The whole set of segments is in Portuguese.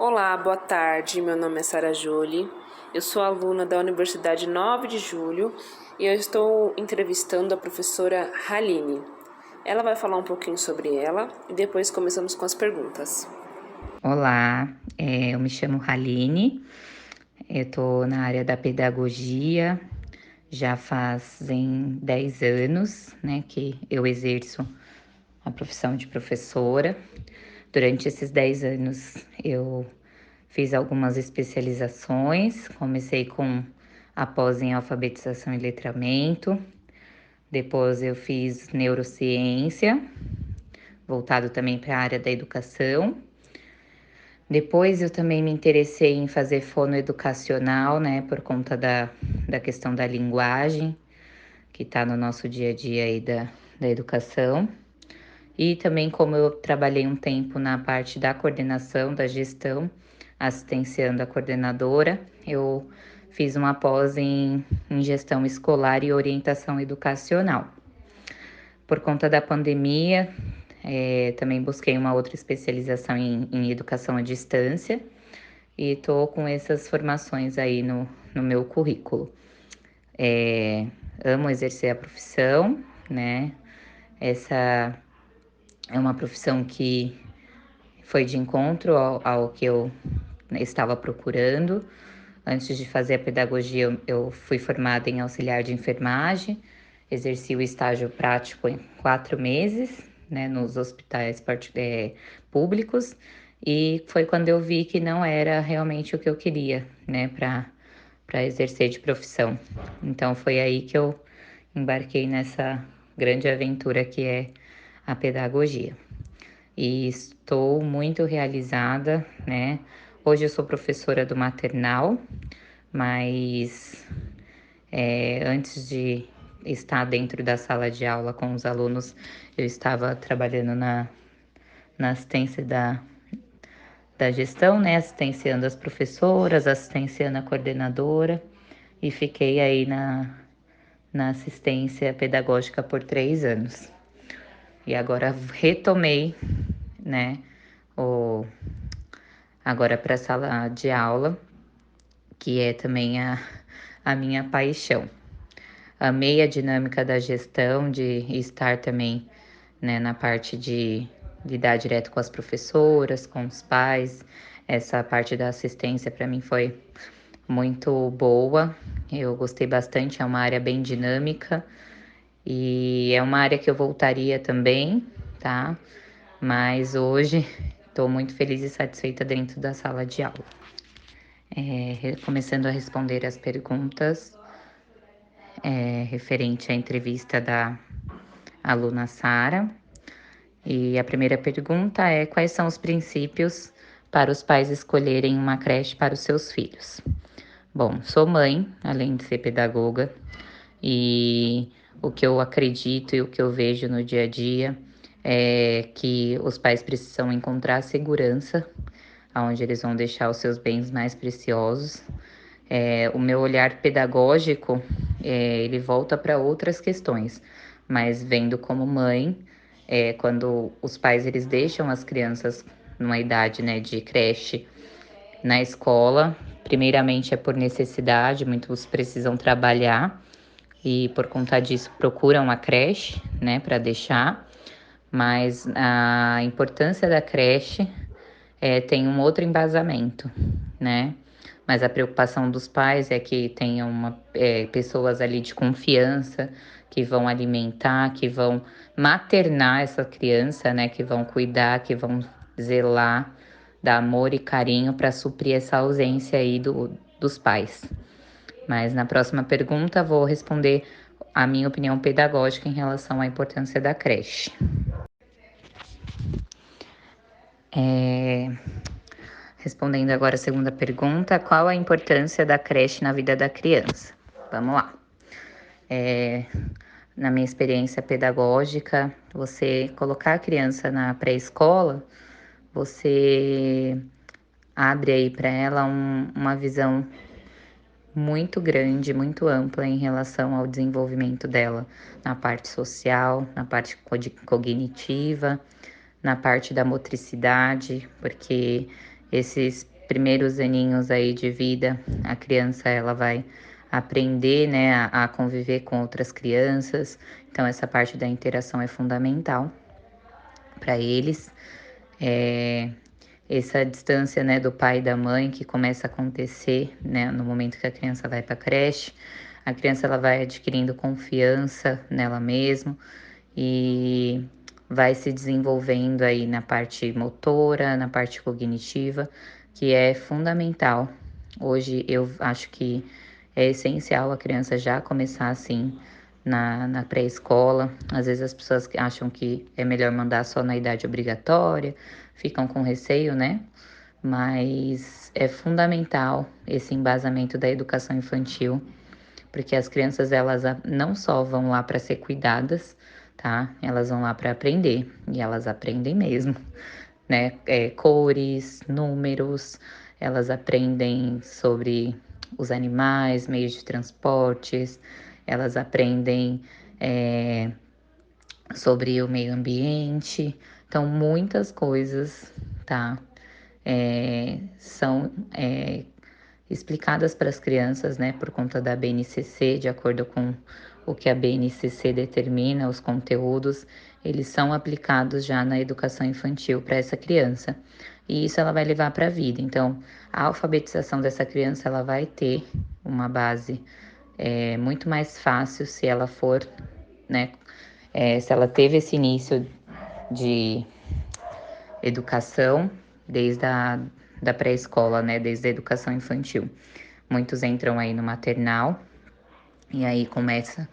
Olá, boa tarde. Meu nome é Sara Jolie. Eu sou aluna da Universidade 9 de Julho e eu estou entrevistando a professora Haline. Ela vai falar um pouquinho sobre ela e depois começamos com as perguntas. Olá, eu me chamo Haline, eu estou na área da pedagogia, já fazem 10 anos, né, que eu exerço a profissão de professora. Durante esses 10 anos eu fiz algumas especializações, comecei com a pós em alfabetização e letramento, depois eu fiz neurociência, voltado também para a área da educação. Depois eu também me interessei em fazer fonoeducacional, né, por conta da questão da linguagem, que está no nosso dia a dia aí da educação. E também como eu trabalhei um tempo na parte da coordenação, da gestão, assistenciando a coordenadora, eu fiz uma pós em gestão escolar e orientação educacional. Por conta da pandemia, também busquei uma outra especialização em educação à distância e estou com essas formações aí no meu currículo. Amo exercer a profissão, né? Essa é uma profissão que foi de encontro ao que eu estava procurando. Antes de fazer a pedagogia, eu fui formada em auxiliar de enfermagem, exerci o estágio prático em 4 meses, né, nos hospitais públicos, e foi quando eu vi que não era realmente o que eu queria, né, para exercer de profissão. Então foi aí que eu embarquei nessa grande aventura que é a pedagogia. E estou muito realizada, né? Hoje eu sou professora do maternal, mas antes de estar dentro da sala de aula com os alunos, eu estava trabalhando na assistência da gestão, né? Assistenciando as professoras, assistenciando a coordenadora e fiquei aí na assistência pedagógica por 3 anos. E agora retomei, né? O, Agora para a sala de aula, que é também a minha paixão. Amei a dinâmica da gestão, de estar também, né, na parte de lidar direto com as professoras, com os pais. Essa parte da assistência para mim foi muito boa. Eu gostei bastante, é uma área bem dinâmica e é uma área que eu voltaria também, tá? Mas hoje estou muito feliz e satisfeita dentro da sala de aula. Começando a responder as perguntas referente à entrevista da aluna Sara. E a primeira pergunta é: quais são os princípios para os pais escolherem uma creche para os seus filhos? Bom, sou mãe, além de ser pedagoga, e o que eu acredito e o que eu vejo no dia a dia é que os pais precisam encontrar segurança onde eles vão deixar os seus bens mais preciosos. O meu olhar pedagógico, ele volta para outras questões, mas vendo como mãe, quando os pais eles deixam as crianças numa idade, né, de creche na escola, primeiramente é por necessidade, muitos precisam trabalhar e por conta disso procuram a creche, né, para deixar, mas a importância da creche tem um outro embasamento, né? Mas a preocupação dos pais é que tenham pessoas ali de confiança, que vão alimentar, que vão maternar essa criança, né? Que vão cuidar, que vão zelar, dar amor e carinho para suprir essa ausência aí dos pais. Mas na próxima pergunta vou responder a minha opinião pedagógica em relação à importância da creche. Respondendo agora a segunda pergunta, qual a importância da creche na vida da criança? Vamos lá. Na minha experiência pedagógica, você colocar a criança na pré-escola, você abre aí para ela uma visão muito grande, muito ampla em relação ao desenvolvimento dela na parte social, na parte cognitiva, na parte da motricidade, porque esses primeiros aninhos aí de vida, a criança ela vai aprender, né, a conviver com outras crianças. Então essa parte da interação é fundamental para eles. É, essa distância, né, do pai e da mãe que começa a acontecer, né, no momento que a criança vai para a creche, a criança ela vai adquirindo confiança nela mesma e vai se desenvolvendo aí na parte motora, na parte cognitiva, que é fundamental. Hoje eu acho que é essencial a criança já começar assim na pré-escola. Às vezes as pessoas acham que é melhor mandar só na idade obrigatória, ficam com receio, né? Mas é fundamental esse embasamento da educação infantil, porque as crianças elas não só vão lá para ser cuidadas, tá? Elas vão lá para aprender e elas aprendem mesmo, né? Cores, números, elas aprendem sobre os animais, meios de transportes, elas aprendem sobre o meio ambiente, então muitas coisas, tá? São explicadas para as crianças, né, por conta da BNCC, de acordo com o que a BNCC determina, os conteúdos, eles são aplicados já na educação infantil para essa criança. E isso ela vai levar para a vida. Então, a alfabetização dessa criança, ela vai ter uma base muito mais fácil se ela for, né, se ela teve esse início de educação desde da pré-escola, né, desde a educação infantil. Muitos entram aí no maternal e aí começa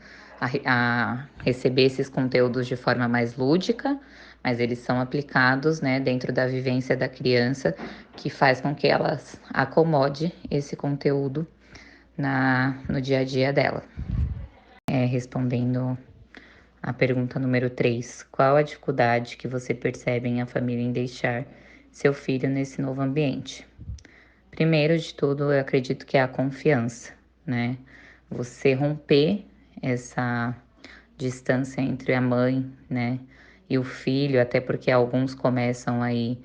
a receber esses conteúdos de forma mais lúdica, mas eles são aplicados, né, dentro da vivência da criança, que faz com que ela acomode esse conteúdo no dia a dia dela. Respondendo a pergunta número 3, qual a dificuldade que você percebe em a família em deixar seu filho nesse novo ambiente? Primeiro de tudo, eu acredito que é a confiança, né? Você romper essa distância entre a mãe, né, e o filho, até porque alguns começam aí,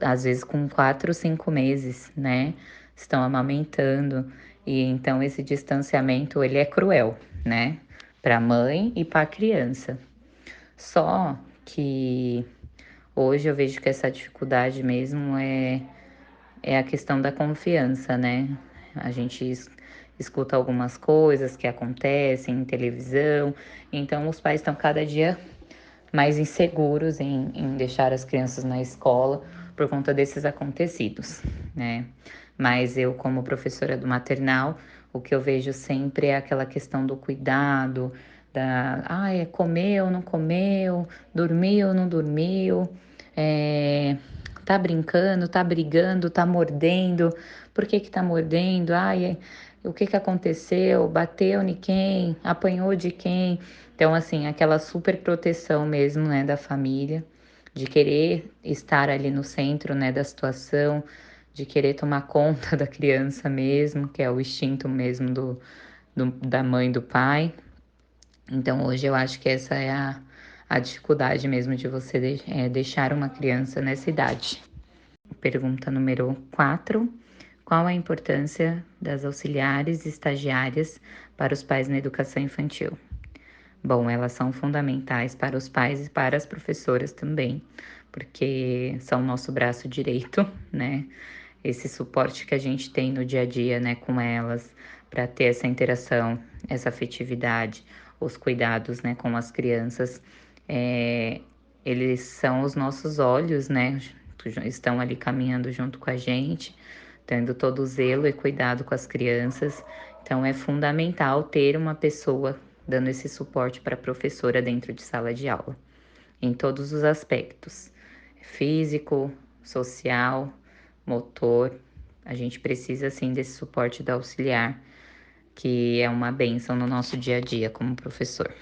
às vezes com 4, 5 meses, né, estão amamentando, e então esse distanciamento, ele é cruel, né, para a mãe e para a criança. Só que hoje eu vejo que essa dificuldade mesmo é a questão da confiança, né? A gente escuta algumas coisas que acontecem em televisão, então os pais estão cada dia mais inseguros em deixar as crianças na escola por conta desses acontecidos, né? Mas eu, como professora do maternal, o que eu vejo sempre é aquela questão do cuidado, comeu, não comeu, dormiu, não dormiu, tá brincando, tá brigando, tá mordendo, por que que tá mordendo? O que que aconteceu? Bateu em quem? Apanhou de quem? Então, assim, aquela super proteção mesmo, né, da família, de querer estar ali no centro, né, da situação, de querer tomar conta da criança mesmo, que é o instinto mesmo da mãe e do pai. Então, hoje eu acho que essa é a dificuldade mesmo de você deixar uma criança nessa idade. Pergunta número 4. Qual a importância das auxiliares e estagiárias para os pais na educação infantil? Bom, elas são fundamentais para os pais e para as professoras também, porque são o nosso braço direito, né? Esse suporte que a gente tem no dia a dia, né, com elas, para ter essa interação, essa afetividade, os cuidados, né, com as crianças, eles são os nossos olhos, né? Estão ali caminhando junto com a gente, tendo todo o zelo e cuidado com as crianças. Então, é fundamental ter uma pessoa dando esse suporte para a professora dentro de sala de aula, em todos os aspectos, físico, social, motor. A gente precisa, sim, desse suporte da auxiliar, que é uma bênção no nosso dia a dia como professor.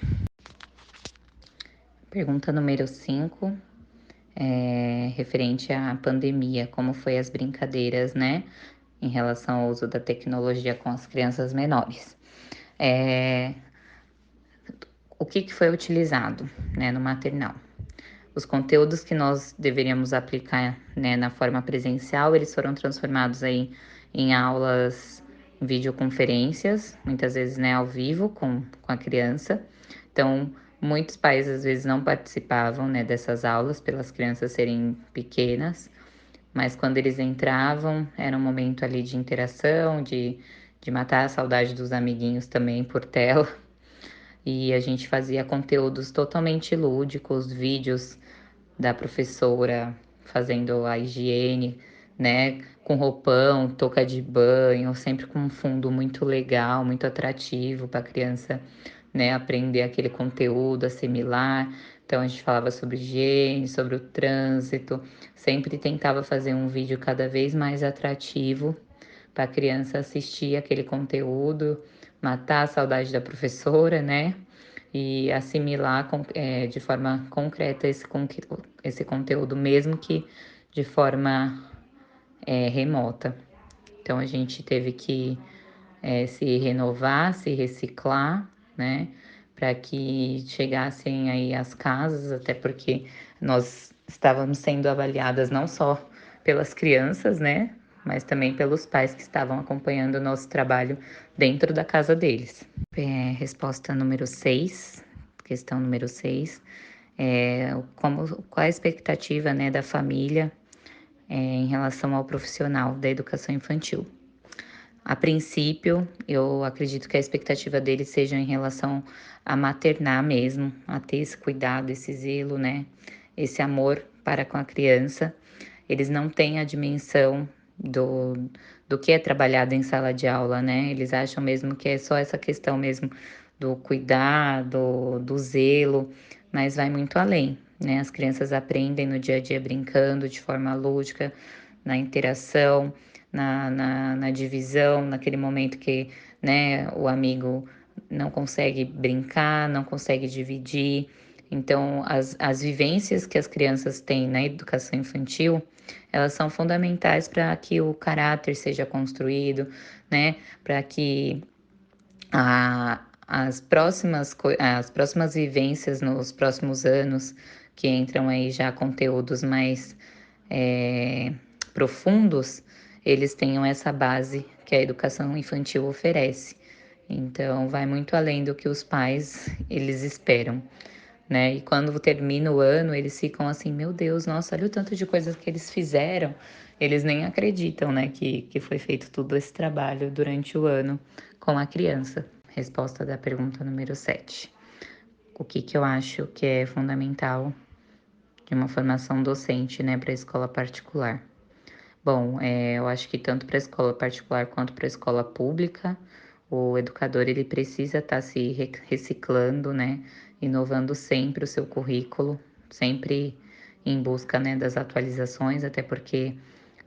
Pergunta número 5, referente à pandemia, como foi as brincadeiras, né, em relação ao uso da tecnologia com as crianças menores. O que foi utilizado, né, no maternal? os conteúdos que nós deveríamos aplicar, né, na forma presencial, eles foram transformados aí em aulas, videoconferências, muitas vezes, né, ao vivo com a criança. Então, muitos pais às vezes não participavam, né, dessas aulas pelas crianças serem pequenas, mas quando eles entravam, era um momento ali de interação, de matar a saudade dos amiguinhos também por tela. E a gente fazia conteúdos totalmente lúdicos, vídeos da professora fazendo a higiene, né, com roupão, touca de banho, sempre com um fundo muito legal, muito atrativo para a criança, né, aprender aquele conteúdo, assimilar. Então a gente falava sobre higiene, sobre o trânsito, sempre tentava fazer um vídeo cada vez mais atrativo para a criança assistir aquele conteúdo, matar a saudade da professora, né? E assimilar de forma concreta esse conteúdo, mesmo que de forma remota. Então a gente teve que se renovar, se reciclar, né? Para que chegassem aí às casas, até porque nós estávamos sendo avaliadas não só pelas crianças, né? Mas também pelos pais que estavam acompanhando o nosso trabalho dentro da casa deles. Resposta número 6, questão número 6, qual a expectativa, né, da família em relação ao profissional da educação infantil? A princípio, eu acredito que a expectativa deles seja em relação a maternar mesmo, a ter esse cuidado, esse zelo, né? Esse amor para com a criança. Eles não têm a dimensão do que é trabalhado em sala de aula, né? Eles acham mesmo que é só essa questão mesmo do cuidado, do zelo, mas vai muito além, né? As crianças aprendem no dia a dia brincando de forma lúdica, na interação, na divisão, naquele momento que, né, o amigo não consegue brincar, não consegue dividir. Então, as vivências que as crianças têm na educação infantil, elas são fundamentais para que o caráter seja construído, né, para que as próximas vivências nos próximos anos, que entram aí já conteúdos mais profundos, eles tenham essa base que a educação infantil oferece. Então, vai muito além do que os pais eles esperam, né? E quando termina o ano, eles ficam assim, meu Deus, nossa, olha o tanto de coisas que eles fizeram. Eles nem acreditam, né, que foi feito todo esse trabalho durante o ano com a criança. Resposta da pergunta número 7. O que eu acho que é fundamental de uma formação docente, né, para a escola particular? Bom, eu acho que tanto para a escola particular quanto para a escola pública, o educador ele precisa estar se reciclando, né, inovando sempre o seu currículo, sempre em busca, né, das atualizações, até porque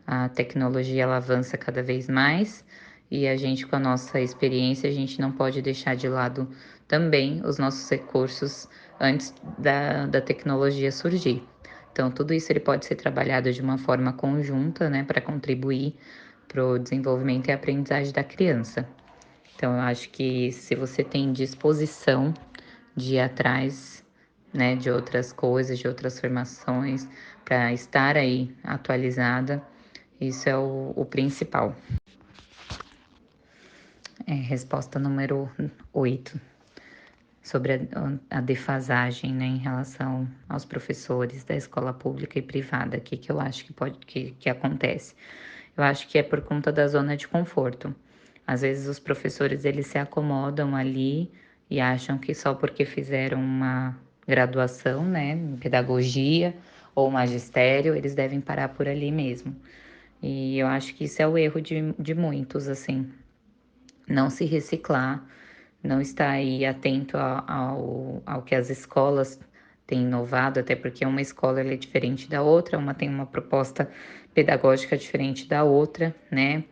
a tecnologia ela avança cada vez mais e a gente com a nossa experiência, a gente não pode deixar de lado também os nossos recursos antes da tecnologia surgir. Então, tudo isso ele pode ser trabalhado de uma forma conjunta, né, para contribuir para o desenvolvimento e aprendizagem da criança. Então, eu acho que se você tem disposição de ir atrás, né, de outras coisas, de outras formações, para estar aí atualizada, isso é o principal. Resposta número 8, sobre a defasagem, né, em relação aos professores da escola pública e privada. O que eu acho que acontece? Eu acho que é por conta da zona de conforto. Às vezes os professores eles se acomodam ali e acham que só porque fizeram uma graduação, né, em pedagogia ou magistério, eles devem parar por ali mesmo. E eu acho que isso é o erro de muitos, assim, não se reciclar, não estar aí atento ao que as escolas têm inovado, até porque uma escola ela é diferente da outra, uma tem uma proposta pedagógica diferente da outra, né?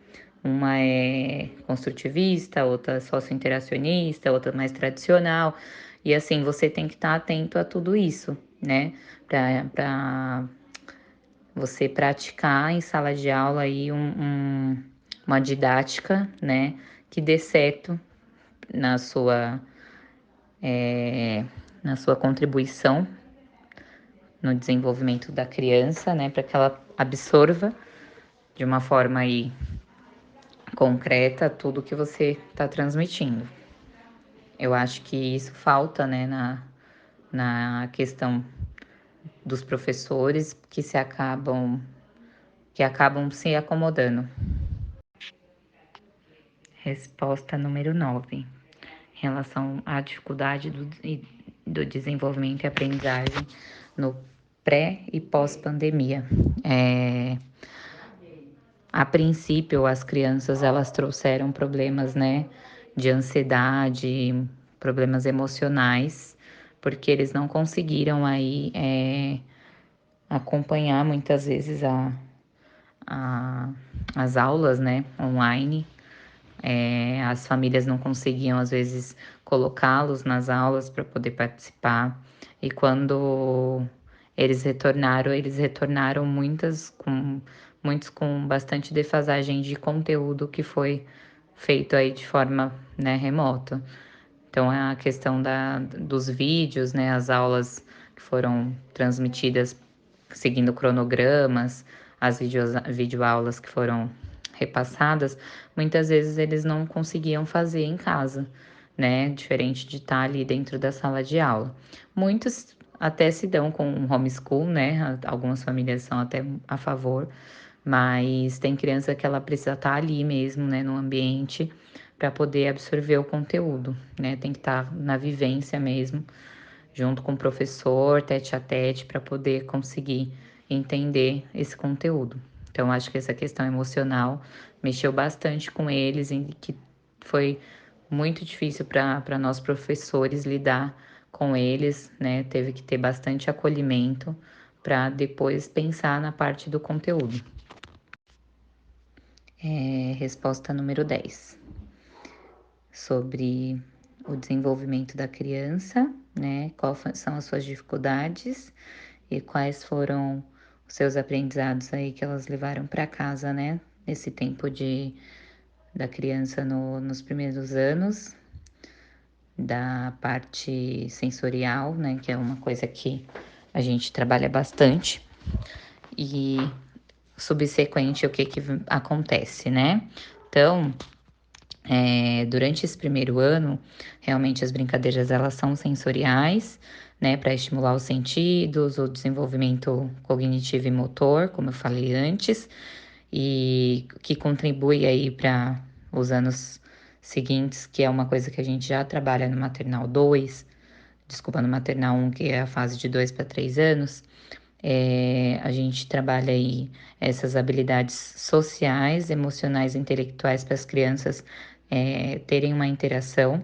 Uma é construtivista, outra socio-interacionista, outra mais tradicional. E assim, você tem que estar atento a tudo isso, né? Para você praticar em sala de aula aí uma didática, né? Que dê certo na sua, na sua contribuição, no desenvolvimento da criança, né, para que ela absorva de uma forma aí concreta tudo que você está transmitindo. Eu acho que isso falta, né, na questão dos professores que acabam se acomodando. Resposta número 9, em relação à dificuldade do desenvolvimento e aprendizagem no pré e pós-pandemia. A princípio, as crianças elas trouxeram problemas, né, de ansiedade, problemas emocionais, porque eles não conseguiram aí acompanhar muitas vezes a, as aulas, né, online. As famílias não conseguiam, às vezes, colocá-los nas aulas para poder participar. E quando eles retornaram muitos com bastante defasagem de conteúdo que foi feito aí de forma, né, remota. Então, é a questão dos vídeos, né, as aulas que foram transmitidas seguindo cronogramas, as videoaulas que foram repassadas, muitas vezes eles não conseguiam fazer em casa, né? Diferente de estar ali dentro da sala de aula. Muitos até se dão com homeschool, né? Algumas famílias são até a favor, mas tem criança que ela precisa estar ali mesmo, né? No ambiente para poder absorver o conteúdo, né? Tem que estar na vivência mesmo, junto com o professor, tete a tete, para poder conseguir entender esse conteúdo. Então, acho que essa questão emocional mexeu bastante com eles, em que foi muito difícil para nós professores lidar com eles, né? Teve que ter bastante acolhimento para depois pensar na parte do conteúdo. Resposta número 10. Sobre o desenvolvimento da criança, né? Quais são as suas dificuldades e quais foram os seus aprendizados aí que elas levaram para casa, né? Nesse tempo da criança nos primeiros anos, da parte sensorial, né? Que é uma coisa que a gente trabalha bastante. E subsequente, o que acontece, né? Então, durante esse primeiro ano, realmente as brincadeiras elas são sensoriais, né, para estimular os sentidos, o desenvolvimento cognitivo e motor, como eu falei antes, e que contribui aí para os anos seguintes, que é uma coisa que a gente já trabalha no maternal 2, desculpa, no maternal 1, que é a fase de 2 para 3 anos. A gente trabalha aí essas habilidades sociais, emocionais e intelectuais para as crianças terem uma interação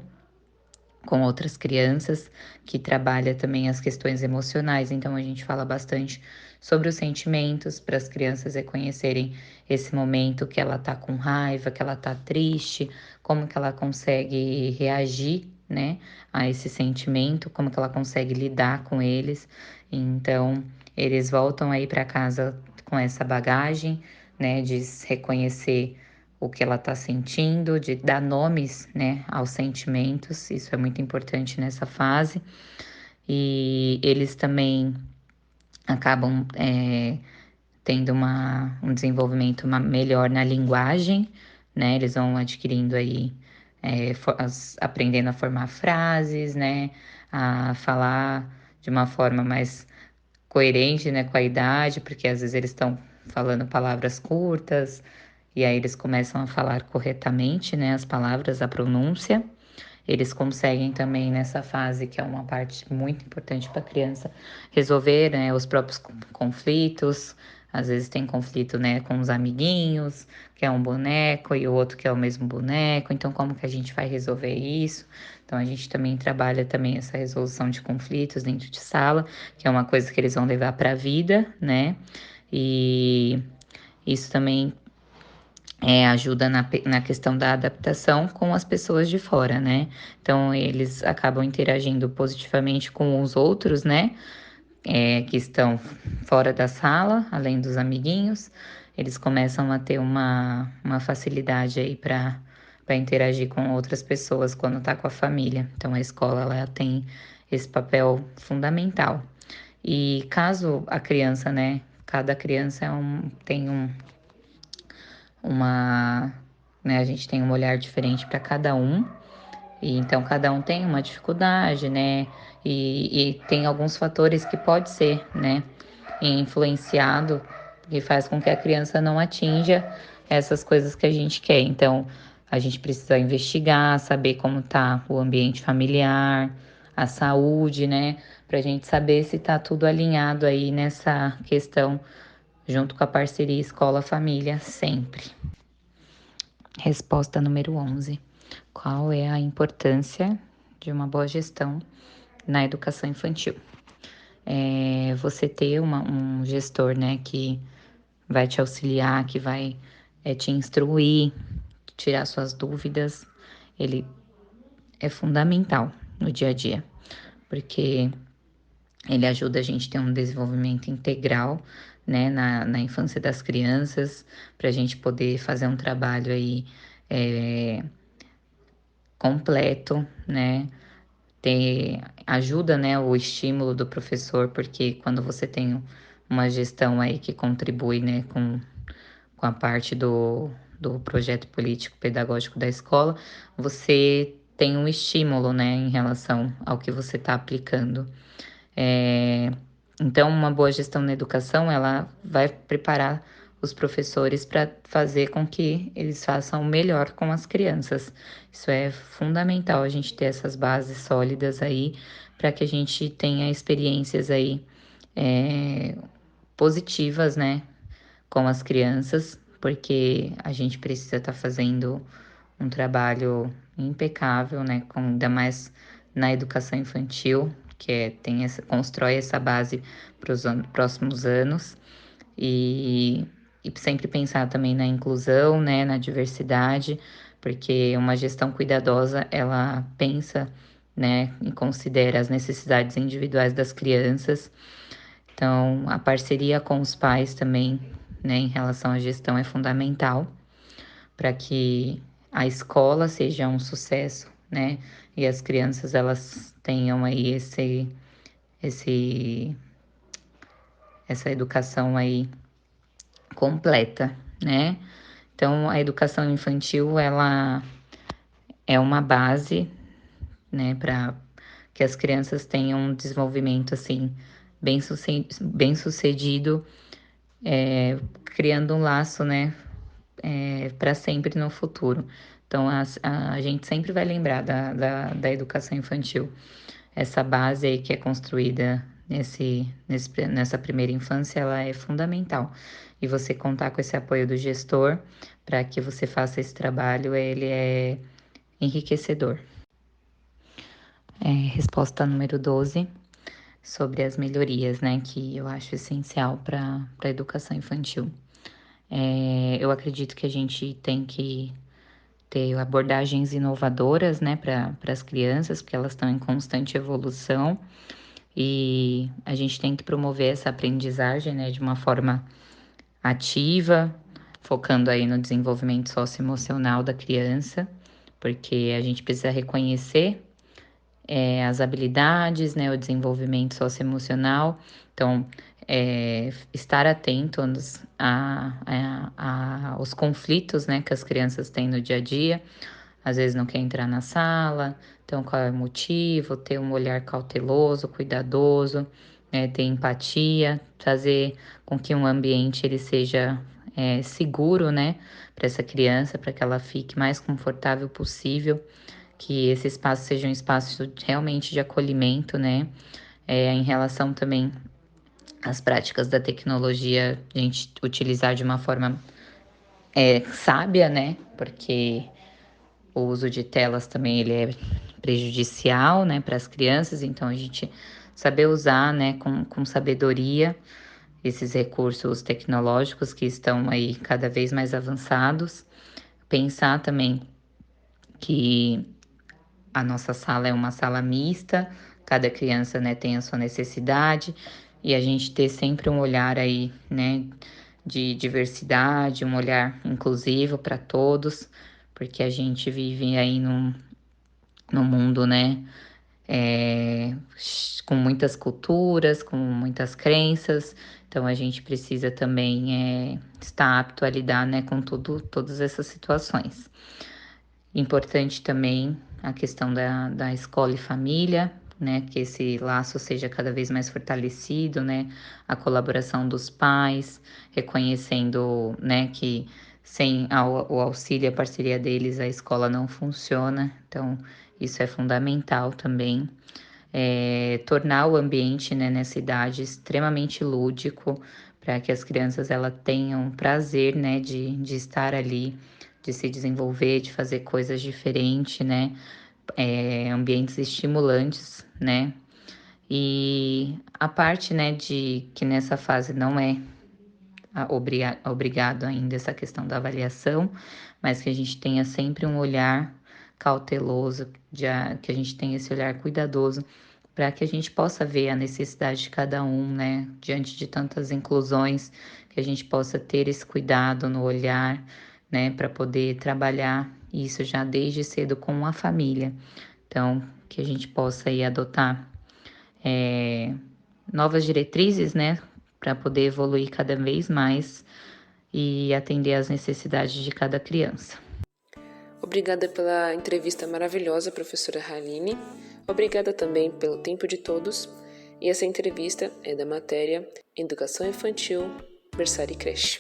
com outras crianças, que trabalha também as questões emocionais. Então, a gente fala bastante sobre os sentimentos para as crianças reconhecerem esse momento que ela tá com raiva, que ela tá triste, como que ela consegue reagir, né, a esse sentimento, como que ela consegue lidar com eles. Então, eles voltam aí para casa com essa bagagem, né, de reconhecer o que ela está sentindo, de dar nomes, né, aos sentimentos. Isso é muito importante nessa fase. E eles também acabam tendo um desenvolvimento melhor na linguagem, né? Eles vão adquirindo aí, aprendendo a formar frases, né? A falar de uma forma mais coerente, né, com a idade, porque às vezes eles estão falando palavras curtas, e aí eles começam a falar corretamente, né, as palavras, a pronúncia. Eles conseguem também nessa fase, que é uma parte muito importante para a criança, resolver, né, os próprios conflitos. Às vezes tem conflito, né, com os amiguinhos, que é um boneco e o outro que é o mesmo boneco. Então, como que a gente vai resolver isso? Então, a gente também trabalha também essa resolução de conflitos dentro de sala, que é uma coisa que eles vão levar para a vida, né? E isso também ajuda na questão da adaptação com as pessoas de fora, né? Então, eles acabam interagindo positivamente com os outros, né? Que estão fora da sala, além dos amiguinhos. Eles começam a ter uma facilidade aí para interagir com outras pessoas quando tá com a família. Então, a escola ela tem esse papel fundamental. E caso a criança, né, cada criança tem uma, né, a gente tem um olhar diferente para cada um, e então cada um tem uma dificuldade, né, e tem alguns fatores que pode ser, né, influenciado, que faz com que a criança não atinja essas coisas que a gente quer. Então, a gente precisa investigar, saber como tá o ambiente familiar, a saúde, né, para a gente saber se tá tudo alinhado aí nessa questão, junto com a parceria escola-família, sempre. Resposta número 11. Qual é a importância de uma boa gestão na educação infantil? Você ter um gestor, né, que vai te auxiliar, que vai te instruir, tirar suas dúvidas, ele é fundamental no dia a dia, porque ele ajuda a gente a ter um desenvolvimento integral, né, na infância das crianças, para a gente poder fazer um trabalho aí é, completo, né, ter ajuda, né, o estímulo do professor, porque quando você tem uma gestão aí que contribui, né, com a parte do projeto político pedagógico da escola, você tem um estímulo, né, em relação ao que você está aplicando. É, então, uma boa gestão na educação, ela vai preparar os professores para fazer com que eles façam o melhor com as crianças. Isso é fundamental, a gente ter essas bases sólidas aí, para que a gente tenha experiências aí é, positivas, né, com as crianças, porque a gente precisa estar fazendo um trabalho impecável, né, com, ainda mais na educação infantil, que constrói essa base para os próximos anos, e, e sempre pensar também na inclusão, né, na diversidade, porque uma gestão cuidadosa, ela pensa, né, e considera as necessidades individuais das crianças. Então, a parceria com os pais também, né, em relação à gestão é fundamental para que a escola seja um sucesso, né? E as crianças elas tenham aí esse essa educação aí completa, né? Então, a educação infantil ela é uma base, né, para que as crianças tenham um desenvolvimento assim bem sucedido, criando um laço, né, para sempre no futuro. Então, a gente sempre vai lembrar da educação infantil. Essa base aí que é construída nessa primeira infância, ela é fundamental. E você contar com esse apoio do gestor para que você faça esse trabalho, ele é enriquecedor. Resposta número 12, sobre as melhorias, né, que eu acho essencial para a educação infantil. Eu acredito que a gente tem que ter abordagens inovadoras, né, para as crianças, porque elas estão em constante evolução e a gente tem que promover essa aprendizagem, né, de uma forma ativa, focando aí no desenvolvimento socioemocional da criança, porque a gente precisa reconhecer as habilidades, né, o desenvolvimento socioemocional. Então, estar atento aos conflitos, né, que as crianças têm no dia a dia. Às vezes não quer entrar na sala, então qual é o motivo? Ter um olhar cauteloso, cuidadoso, né, ter empatia, fazer com que um ambiente ele seja seguro, né, para essa criança, para que ela fique mais confortável possível, que esse espaço seja um espaço realmente de acolhimento, né? Em relação também às práticas da tecnologia, a gente utilizar de uma forma sábia, né? Porque o uso de telas também ele é prejudicial, né, para as crianças, então a gente saber usar, né, com sabedoria esses recursos tecnológicos que estão aí cada vez mais avançados. Pensar também que a nossa sala é uma sala mista, cada criança, né, tem a sua necessidade e a gente ter sempre um olhar aí, né, de diversidade, um olhar inclusivo para todos, porque a gente vive aí num mundo, né, com muitas culturas, com muitas crenças. Então a gente precisa também estar apto a lidar, né, com todas essas situações. Importante também a questão da escola e família, né, que esse laço seja cada vez mais fortalecido, né, a colaboração dos pais, reconhecendo, né, que sem o auxílio e a parceria deles a escola não funciona, então isso é fundamental também. Tornar o ambiente, né, nessa idade extremamente lúdico, para que as crianças elas tenham prazer, né, de estar ali, de se desenvolver, de fazer coisas diferentes, né, ambientes estimulantes, né, e a parte, né, de que nessa fase não é obrigado ainda essa questão da avaliação, mas que a gente tenha sempre um olhar cauteloso, que a gente tenha esse olhar cuidadoso, para que a gente possa ver a necessidade de cada um, né, diante de tantas inclusões, que a gente possa ter esse cuidado no olhar, né, para poder trabalhar isso já desde cedo com a família. Então, que a gente possa aí adotar novas diretrizes, né, para poder evoluir cada vez mais e atender às necessidades de cada criança. Obrigada pela entrevista maravilhosa, professora Haline. Obrigada também pelo tempo de todos. E essa entrevista é da matéria Educação Infantil, Berçário e Creche.